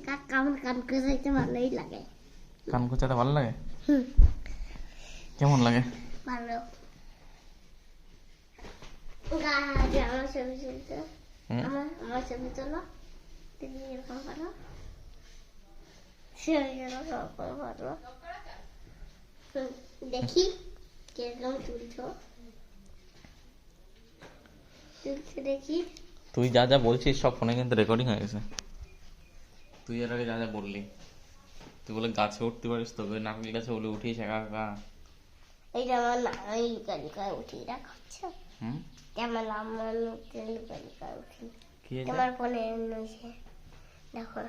কান কান কোথাইতে ভালোই লাগে। কান কোচাতে ভালো লাগে? কেমন লাগে? ভালো। আমার ছবি তুলতে, আমার ছবি তোলো, তুমি এরকম করো, ভালো। দেখি কিরকম তুলছো, দেখি। তুই যা যা বলছিস সব ফোনে কিন্তু রেকর্ডিং হয়ে গেছে। তুই এর আগে যা যা বললি, তুই বলে গাছে উঠতে পারিস, তবে নারকেল গাছে বলে উঠিস একা একা। এইটা আমার নানাই লুকায় লুকায় উঠি রাখছে। আমার আমার লুকায় লুকায় উঠি। তোমার ফোনে নইছে দেখো,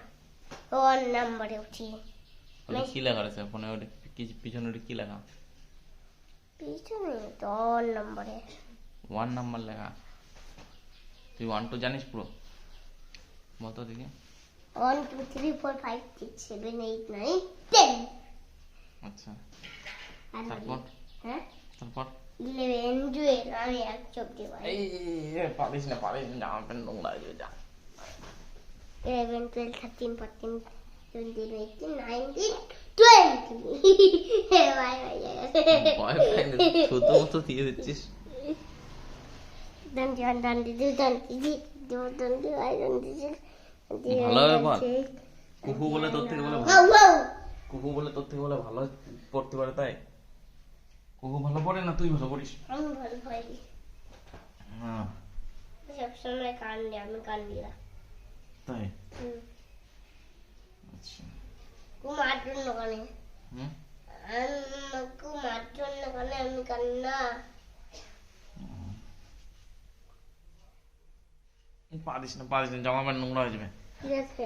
ওর নাম্বারে উঠি। কি লেখা আছে ফোনে? ওটা পিছনে ওটা কি লেখা? পিছনে তো ওর নাম্বারে 1 নাম্বার লেখা। তুই 1 2 জানিস পুরো? বলতো দেখি। 1 2 3 4 5 6 7 8 9 10। আচ্ছা, তারপর? হ্যাঁ, তারপর 11 12 আমি এক চোখ দিয়ে এই পারিস না জামা প্যান্ট নোংরা হয়ে যাবে, যা। 11 12 13 14 17 18 19 20। ভাই ভয় পাই না, ছোট মতো দিয়ে দিচ্ছিস। ভালোভাবে বল। কুকু বলে তোর থেকে বলে কুকু বলে তোর থেকে বলে ভালো পড়তে পারে, তাই? কুকু ভালো পড়ে না তুই ভালো পড়িস? আমি ভালো পারি, সবসময় কান্দি, আমি কান্দি না, তাই? আচ্ছা, কুমার জন্য কানে, কুমার জন্য কানে আমি কান্দি না। পারিস না জামা প্যান্ট নোংরা হয়ে যাবে। ঠিক আছে।